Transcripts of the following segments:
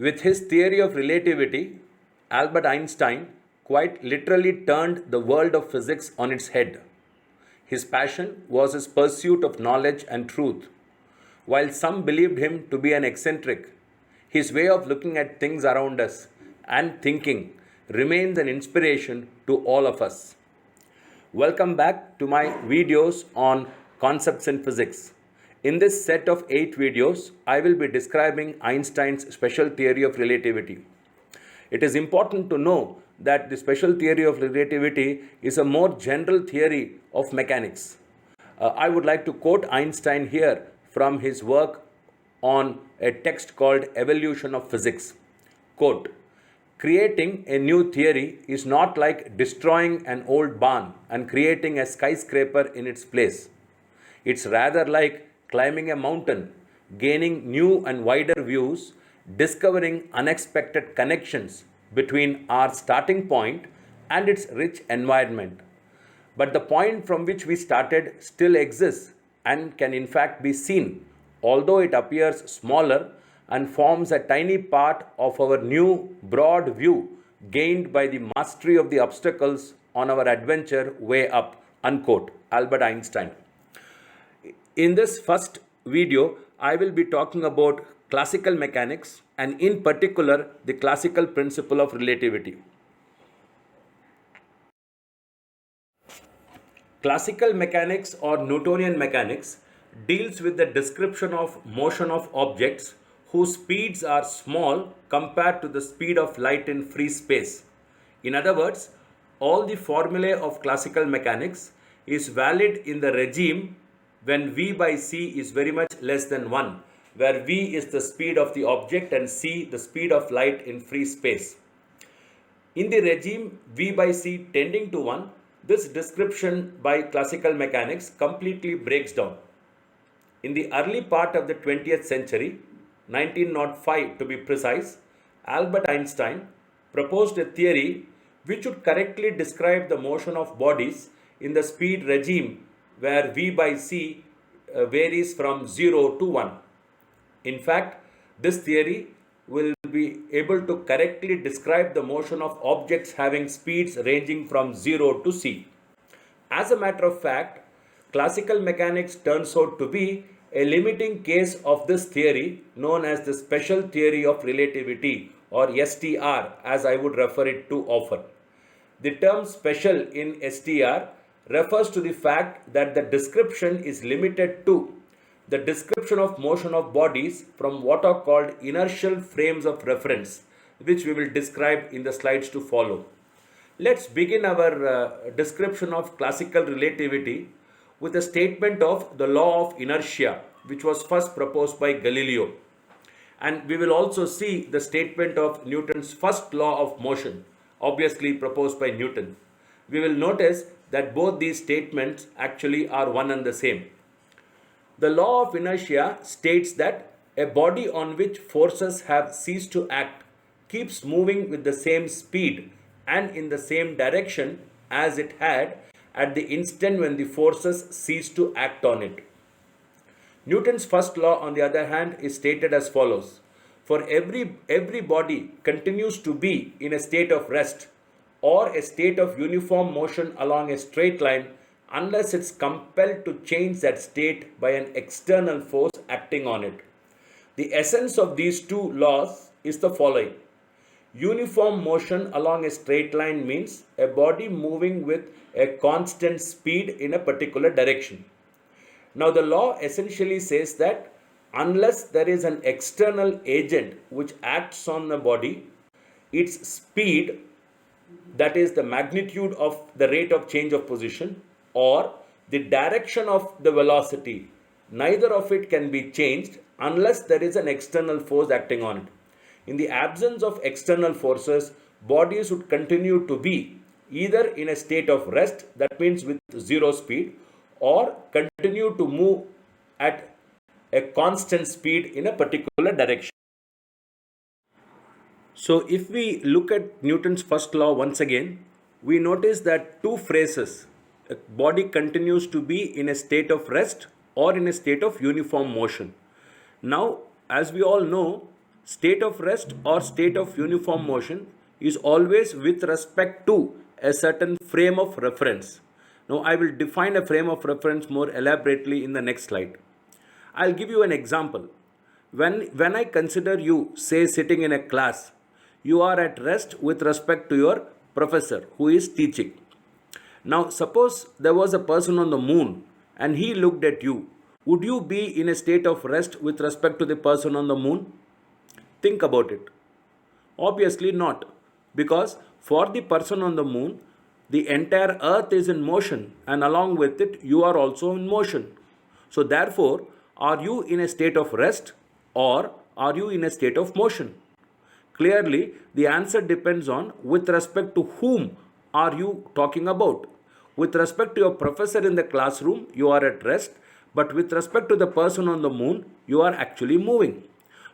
With his theory of relativity, Albert Einstein quite literally turned the world of physics on its head. His passion was his pursuit of knowledge and truth. While some believed him to be an eccentric, his way of looking at things around us and thinking remains an inspiration to all of us. Welcome back to my videos on concepts in physics. In this set of 8 videos, I will be describing Einstein's special theory of relativity. It is important to know that the special theory of relativity is a more general theory of mechanics. I would like to quote Einstein here from his work on a text called Evolution of Physics. Quote, creating a new theory is not like destroying an old barn and creating a skyscraper in its place. It's rather like climbing a mountain, gaining new and wider views, discovering unexpected connections between our starting point and its rich environment. But the point from which we started still exists and can in fact be seen, although it appears smaller and forms a tiny part of our new broad view gained by the mastery of the obstacles on our adventure way up. Unquote. Albert Einstein. In this first video, I will be talking about classical mechanics and in particular the classical principle of relativity. Classical mechanics or Newtonian mechanics deals with the description of motion of objects whose speeds are small compared to the speed of light in free space. In other words, all the formulae of classical mechanics is valid in the regime when v by c is very much less than 1, where v is the speed of the object and c the speed of light in free space. In the regime v by c tending to 1, this description by classical mechanics completely breaks down. In the early part of the 20th century, 1905 to be precise, Albert Einstein proposed a theory which would correctly describe the motion of bodies in the speed regime where v by c varies from 0 to 1. In fact, this theory will be able to correctly describe the motion of objects having speeds ranging from 0 to c. As a matter of fact, classical mechanics turns out to be a limiting case of this theory known as the special theory of relativity or STR as I would refer it to often. The term special in STR refers to the fact that the description is limited to the description of motion of bodies from what are called inertial frames of reference, which we will describe in the slides to follow. Let's begin our description of classical relativity with a statement of the law of inertia, which was first proposed by Galileo. And we will also see the statement of Newton's first law of motion, obviously proposed by Newton. We will notice that both these statements actually are one and the same. The law of inertia states that a body on which forces have ceased to act keeps moving with the same speed and in the same direction as it had at the instant when the forces cease to act on it. Newton's first law, on the other hand, is stated as follows. For every body continues to be in a state of rest or a state of uniform motion along a straight line unless it's compelled to change that state by an external force acting on it. The essence of these two laws is the following. Uniform motion along a straight line means a body moving with a constant speed in a particular direction. Now the law essentially says that unless there is an external agent which acts on the body, its speed, that is the magnitude of the rate of change of position, or the direction of the velocity, neither of it can be changed unless there is an external force acting on it. In the absence of external forces, bodies would continue to be either in a state of rest, that means with zero speed, or continue to move at a constant speed in a particular direction. So if we look at Newton's first law once again, we notice that two phrases, a body continues to be in a state of rest or in a state of uniform motion. Now, as we all know, State of rest or state of uniform motion is always with respect to a certain frame of reference. Now, I will define a frame of reference more elaborately in the next slide. I'll give you an example. When I consider you, say, sitting in a class, you are at rest with respect to your professor who is teaching. Now, suppose there was a person on the moon and he looked at you. Would you be in a state of rest with respect to the person on the moon? Think about it. Obviously not, because for the person on the moon, the entire earth is in motion, and along with it, you are also in motion. So, therefore, are you in a state of rest or are you in a state of motion? Clearly, the answer depends on with respect to whom are you talking about. With respect to your professor in the classroom, you are at rest, but with respect to the person on the moon, you are actually moving.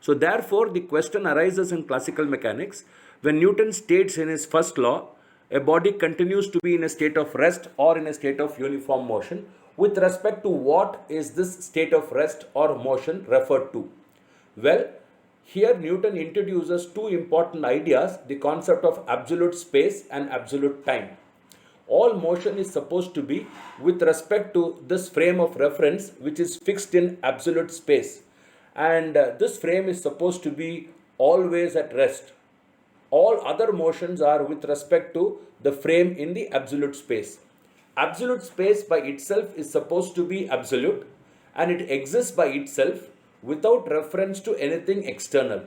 So, therefore, the question arises in classical mechanics when Newton states in his first law, a body continues to be in a state of rest or in a state of uniform motion. With respect to what is this state of rest or motion referred to? Well, here Newton introduces two important ideas, the concept of absolute space and absolute time. All motion is supposed to be with respect to this frame of reference which is fixed in absolute space, and this frame is supposed to be always at rest. All other motions are with respect to the frame in the absolute space. Absolute space by itself is supposed to be absolute, and it exists by itself without reference to anything external,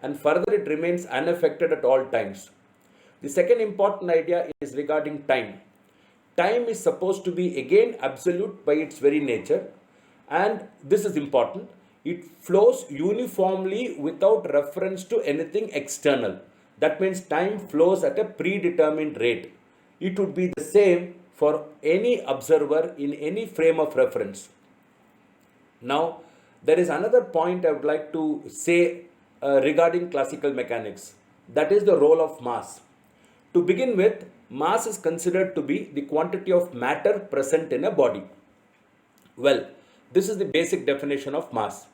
and further it remains unaffected at all times. The second important idea is regarding time. Time is supposed to be again absolute by its very nature, and this is important. It flows uniformly without reference to anything external. That means time flows at a predetermined rate. It would be the same for any observer in any frame of reference. Now, there is another point I would like to say regarding classical mechanics. That is the role of mass. To begin with, mass is considered to be the quantity of matter present in a body. Well, this is the basic definition of mass.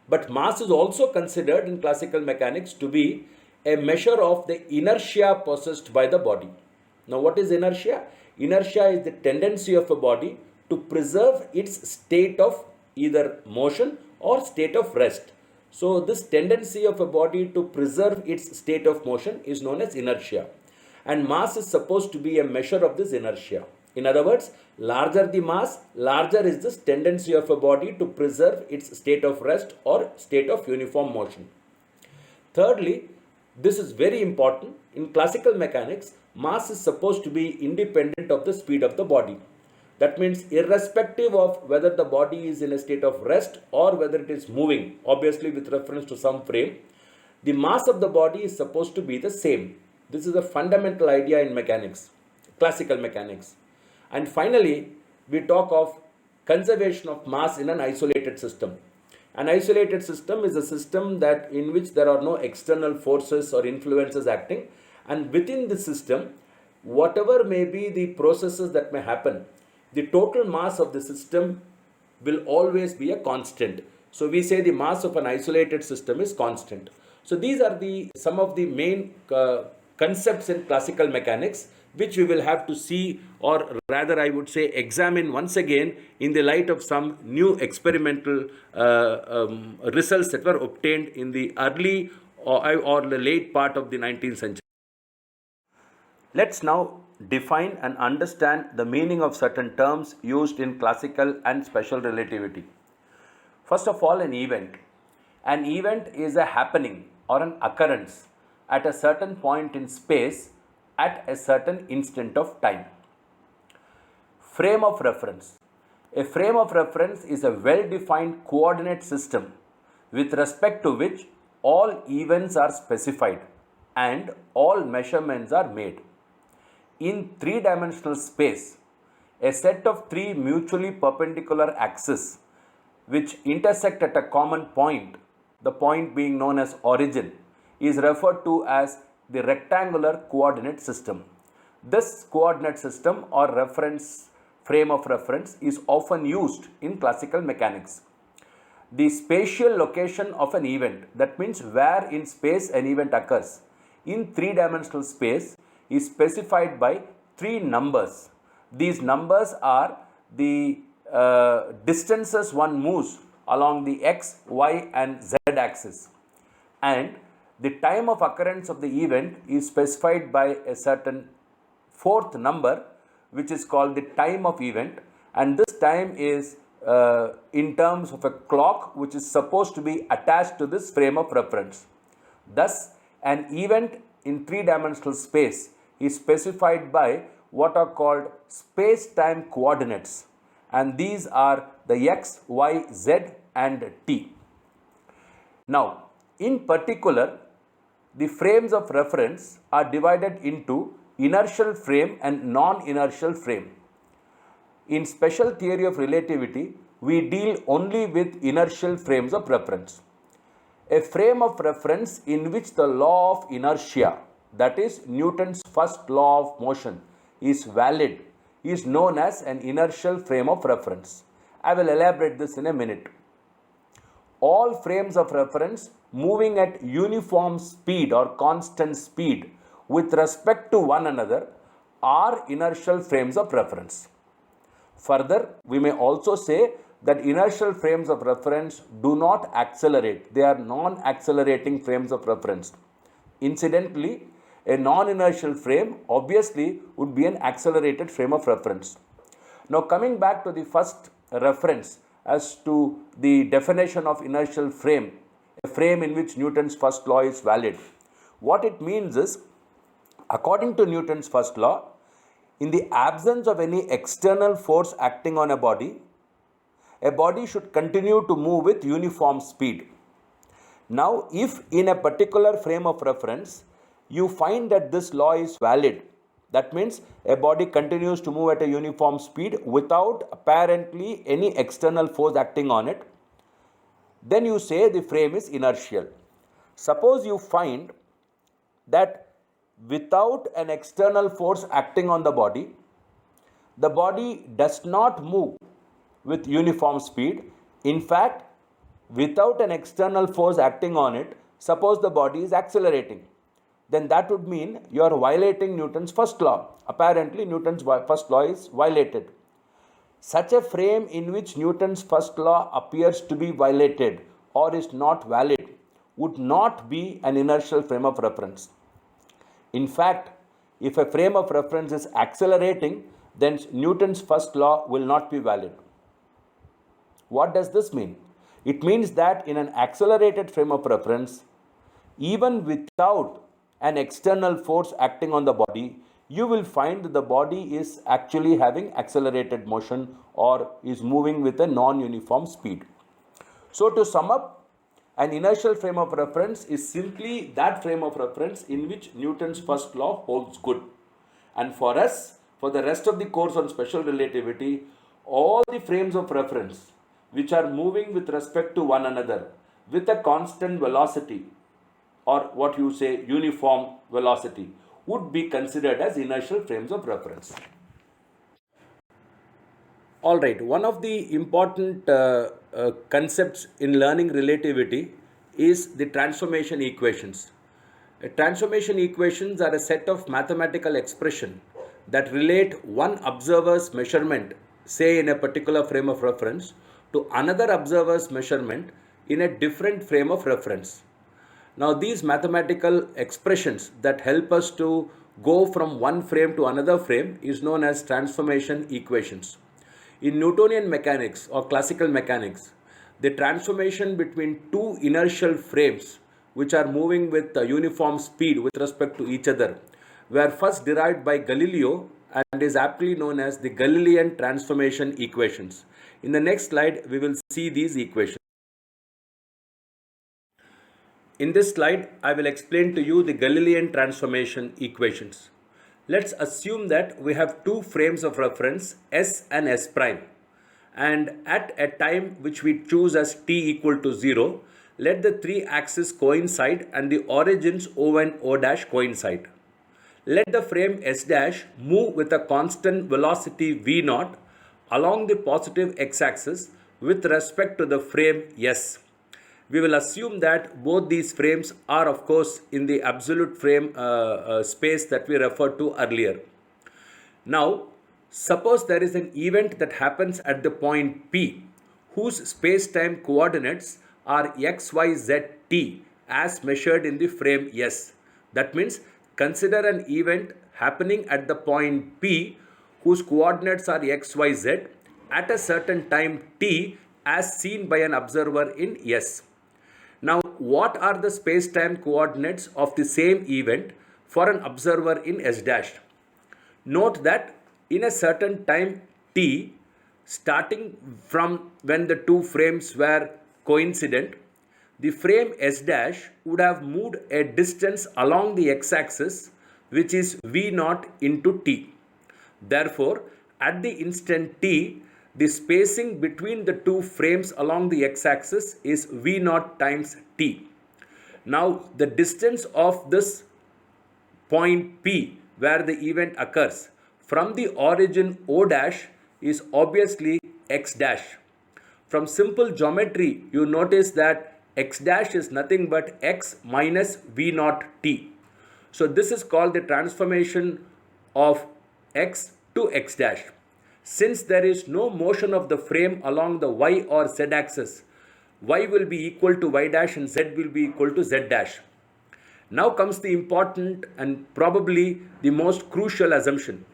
But mass is also considered in classical mechanics to be a measure of the inertia possessed by the body. Now, what is inertia? Inertia is the tendency of a body to preserve its state of either motion or state of rest. So, this tendency of a body to preserve its state of motion is known as inertia. And mass is supposed to be a measure of this inertia. In other words, larger the mass, larger is this tendency of a body to preserve its state of rest or state of uniform motion. Thirdly, this is very important. In classical mechanics, mass is supposed to be independent of the speed of the body. That means irrespective of whether the body is in a state of rest or whether it is moving, obviously with reference to some frame, the mass of the body is supposed to be the same. This is a fundamental idea in mechanics, classical mechanics. And finally, we talk of conservation of mass in an isolated system. An isolated system is a system that in which there are no external forces or influences acting, and within the system, whatever may be the processes that may happen, the total mass of the system will always be a constant. So we say the mass of an isolated system is constant. So these are some of the main concepts in classical mechanics, which we will have to see, or rather I would say examine once again in the light of some new experimental results that were obtained in the early or the late part of the 19th century. Let's now define and understand the meaning of certain terms used in classical and special relativity. First of all, an event. An event is a happening or an occurrence at a certain point in space at a certain instant of time. Frame of reference. A frame of reference is a well-defined coordinate system with respect to which all events are specified and all measurements are made. In three-dimensional space, a set of three mutually perpendicular axes which intersect at a common point, the point being known as origin, is referred to as the rectangular coordinate system. This coordinate system or reference frame of reference is often used in classical mechanics. the spatial location of an event, that means where in space an event occurs in three-dimensional space, is specified by three numbers. These numbers are the distances one moves along the x, y and z axis, and the time of occurrence of the event is specified by a certain fourth number, which is called the time of event, and this time is in terms of a clock which is supposed to be attached to this frame of reference. Thus, an event in three-dimensional space is specified by what are called space-time coordinates, and these are the x, y, z and t. Now, in particular, the frames of reference are divided into inertial frame and non-inertial frame. In special theory of relativity, we deal only with inertial frames of reference. A frame of reference in which the law of inertia, that is Newton's first law of motion, is valid is known as an inertial frame of reference. I will elaborate this in a minute. All frames of reference moving at uniform speed or constant speed with respect to one another are inertial frames of reference. Further, we may also say that inertial frames of reference do not accelerate. They are non-accelerating frames of reference. Incidentally, a non-inertial frame obviously would be an accelerated frame of reference. Now, coming back to the first reference as to the definition of inertial frame, a frame in which Newton's first law is valid. What it means is, according to Newton's first law, in the absence of any external force acting on a body should continue to move with uniform speed. Now, if in a particular frame of reference, you find that this law is valid, that means a body continues to move at a uniform speed without apparently any external force acting on it, then you say the frame is inertial. Suppose you find that without an external force acting on the body does not move with uniform speed. In fact, without an external force acting on it, suppose the body is accelerating, then that would mean you are violating Newton's first law. Apparently, Newton's first law is violated. Such a frame in which Newton's first law appears to be violated or is not valid would not be an inertial frame of reference. In fact, if a frame of reference is accelerating, then Newton's first law will not be valid. What does this mean? It means that in an accelerated frame of reference, even without an external force acting on the body, you will find that the body is actually having accelerated motion or is moving with a non-uniform speed. So to sum up, an inertial frame of reference is simply that frame of reference in which Newton's first law holds good. And for us, for the rest of the course on special relativity, all the frames of reference which are moving with respect to one another with a constant velocity, or what you say uniform velocity, would be considered as inertial frames of reference. Alright, one of the important concepts in learning relativity is the transformation equations. Transformation equations are a set of mathematical expressions that relate one observer's measurement, say in a particular frame of reference, to another observer's measurement in a different frame of reference. Now, these mathematical expressions that help us to go from one frame to another frame is known as transformation equations. In Newtonian mechanics or classical mechanics, the transformation between two inertial frames which are moving with a uniform speed with respect to each other were first derived by Galileo and is aptly known as the Galilean transformation equations. In the next slide, we will see these equations. In this slide, I will explain to you the Galilean transformation equations. Let's assume that we have two frames of reference, S and S prime. And at a time which we choose as t equal to 0, let the three axes coincide and the origins O and O dash coincide. Let the frame S dash move with a constant velocity V naught along the positive x-axis with respect to the frame S. We will assume that both these frames are of course in the absolute frame space that we referred to earlier. Now, suppose there is an event that happens at the point P whose space-time coordinates are x, y, z, t as measured in the frame S. That means consider an event happening at the point P whose coordinates are x, y, z at a certain time t as seen by an observer in S. Now, what are the space-time coordinates of the same event for an observer in S dash? Note that in a certain time t, starting from when the two frames were coincident, the frame S dash would have moved a distance along the x-axis which is v naught into t. Therefore, at the instant t, the spacing between the two frames along the x-axis is v naught times t. Now, the distance of this point P where the event occurs from the origin O dash is obviously x dash. From simple geometry, you notice that x dash is nothing but x minus v naught t. So this is called the transformation of x to x dash. Since there is no motion of the frame along the y or z axis, y will be equal to y dash and z will be equal to z dash. Now comes the important and probably the most crucial assumption.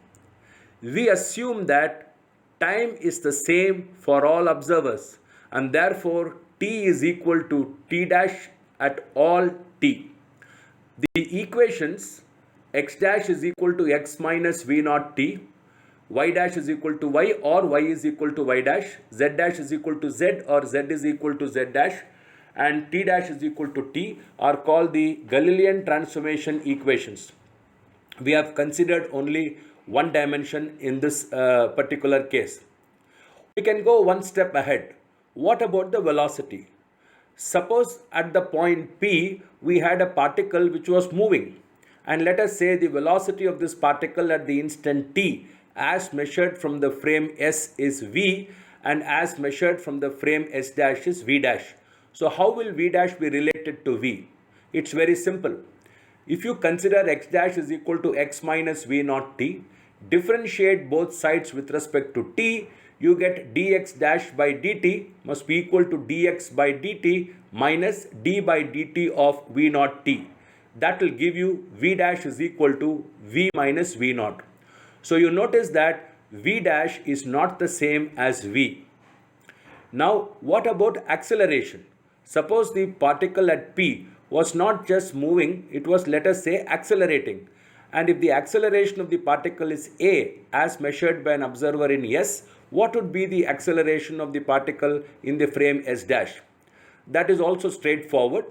We assume that time is the same for all observers and therefore t is equal to t dash at all t. The equations x dash is equal to x minus v naught t, y dash is equal to y or y is equal to y dash, z dash is equal to z or z is equal to z dash, and t dash is equal to t are called the Galilean transformation equations. We have considered only one dimension in this particular case. We can go one step ahead. What about the velocity? Suppose at the point P we had a particle which was moving, and let us say the velocity of this particle at the instant t as measured from the frame S is v and as measured from the frame S dash is v dash. So how will v dash be related to v? It's very simple. If you consider x dash is equal to x minus v naught t, differentiate both sides with respect to t, you get dx dash by dt must be equal to dx by dt minus d by dt of v naught t. That will give you v dash is equal to v minus v naught. So you notice that v dash is not the same as v. Now what about acceleration? Suppose the particle at P was not just moving, it was, let us say, accelerating. And if the acceleration of the particle is a as measured by an observer in S, what would be the acceleration of the particle in the frame S dash? That is also straightforward.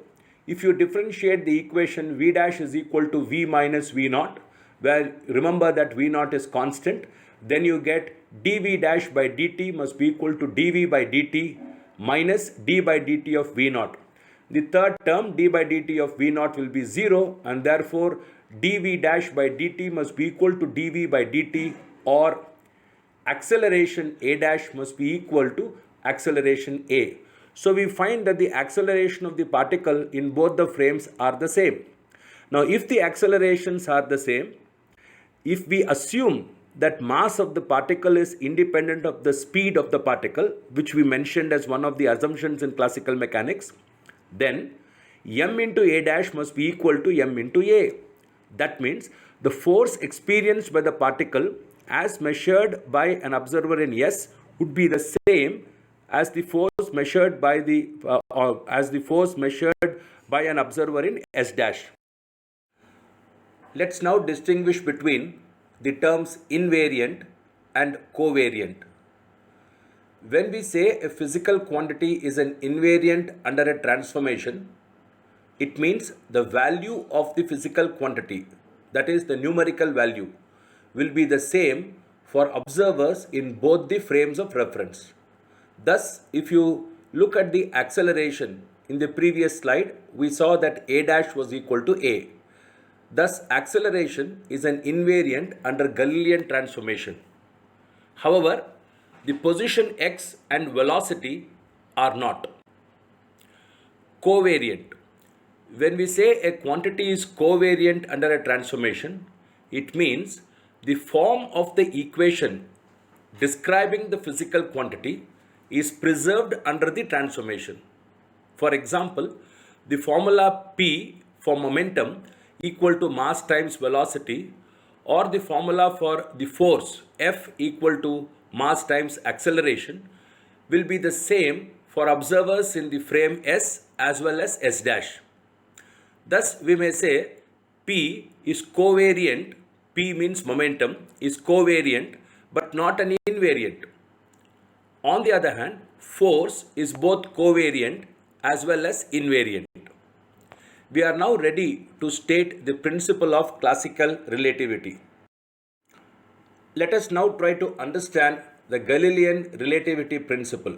If you differentiate the equation v dash is equal to v minus v naught, where remember that v naught is constant, then you get dv dash by dt must be equal to dv by dt minus d by dt of v naught. The third term d by dt of v naught will be 0 and therefore dv dash by dt must be equal to dv by dt, or acceleration a dash must be equal to acceleration a. So we find that the acceleration of the particle in both the frames are the same. Now if the accelerations are the same, if we assume that mass of the particle is independent of the speed of the particle, which we mentioned as one of the assumptions in classical mechanics, then m into a dash must be equal to m into a. That means the force experienced by the particle as measured by an observer in S would be the same as the force measured by an observer in S dash. Let's now distinguish between the terms invariant and covariant. When we say a physical quantity is an invariant under a transformation, it means the value of the physical quantity, that is the numerical value, will be the same for observers in both the frames of reference. Thus, if you look at the acceleration in the previous slide, we saw that a dash was equal to a. Thus, acceleration is an invariant under Galilean transformation. However, the position x and velocity are not. Covariant. When we say a quantity is covariant under a transformation, it means the form of the equation describing the physical quantity is preserved under the transformation. For example, the formula P for momentum equal to mass times velocity, or the formula for the force F equal to mass times acceleration will be the same for observers in the frame S as well as S dash. Thus, we may say P is covariant, P means momentum, is covariant but not an invariant. On the other hand, force is both covariant as well as invariant. We are now ready to state the principle of classical relativity. Let us now try to understand the Galilean relativity principle.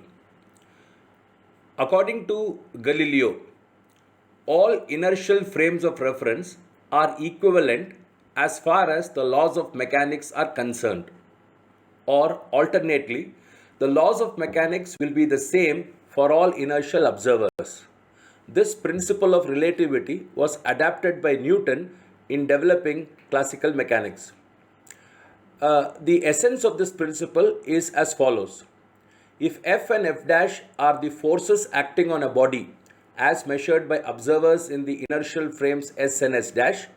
According to Galileo, all inertial frames of reference are equivalent as far as the laws of mechanics are concerned. Or alternately, the laws of mechanics will be the same for all inertial observers. This principle of relativity was adapted by Newton in developing classical mechanics. The essence of this principle is as follows. If F and F dash are the forces acting on a body as measured by observers in the inertial frames S and S dash,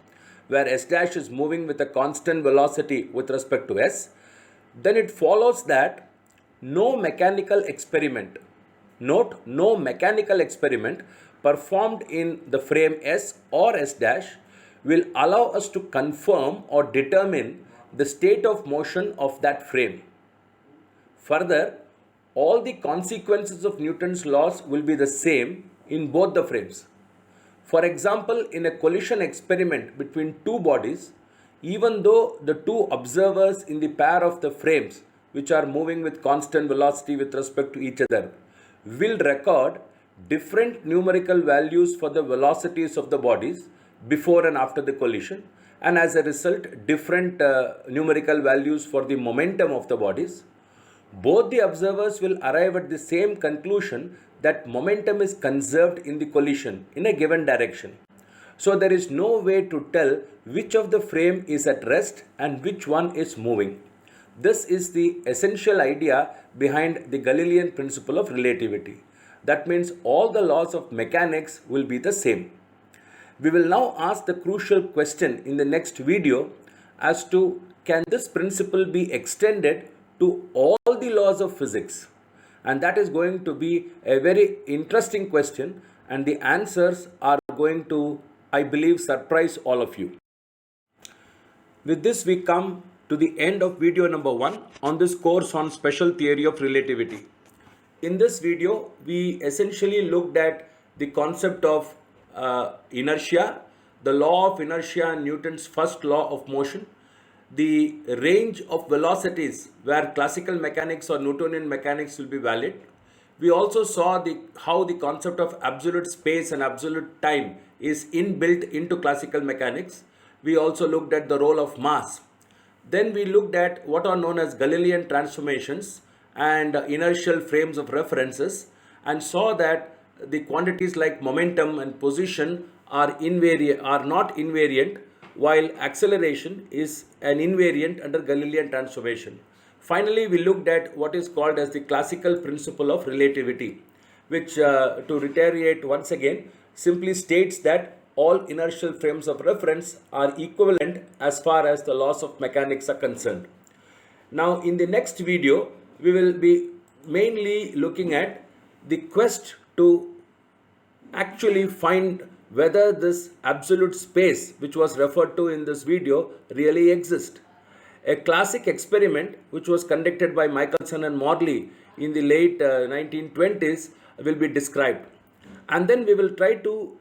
where S dash is moving with a constant velocity with respect to S, then it follows that no mechanical experiment, note no mechanical experiment performed in the frame S or S dash will allow us to confirm or determine the state of motion of that frame. Further, all the consequences of Newton's laws will be the same in both the frames. For example, in a collision experiment between two bodies, even though the two observers in the pair of the frames, which are moving with constant velocity with respect to each other, will record different numerical values for the velocities of the bodies before and after the collision, and as a result different numerical values for the momentum of the bodies, both the observers will arrive at the same conclusion that momentum is conserved in the collision in a given direction. So there is no way to tell which of the frame is at rest and which one is moving. This is the essential idea behind the Galilean principle of relativity. That means all the laws of mechanics will be the same. We will now ask the crucial question in the next video as to can this principle be extended to all the laws of physics? And that is going to be a very interesting question, and the answers are going to, I believe, surprise all of you. With this, we come to the end of video number 1 on this course on special theory of relativity. In this video, we essentially looked at the concept of inertia, the law of inertia and Newton's first law of motion, the range of velocities where classical mechanics or Newtonian mechanics will be valid. We also saw how the concept of absolute space and absolute time is inbuilt into classical mechanics. We also looked at the role of mass. Then we looked at what are known as Galilean transformations and inertial frames of references, and saw that the quantities like momentum and position are not invariant, while acceleration is an invariant under Galilean transformation. Finally, we looked at what is called as the classical principle of relativity, which, to reiterate once again, simply states that all inertial frames of reference are equivalent as far as the laws of mechanics are concerned. Now, in the next video, we will be mainly looking at the quest to actually find whether this absolute space which was referred to in this video really exists. A classic experiment which was conducted by Michelson and Morley in the late 1920s will be described. And then we will try to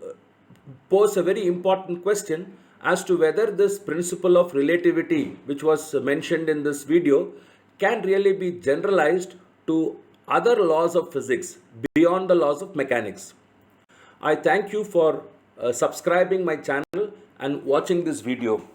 pose a very important question as to whether this principle of relativity which was mentioned in this video can really be generalized to other laws of physics beyond the laws of mechanics. I thank you for subscribing my channel and watching this video.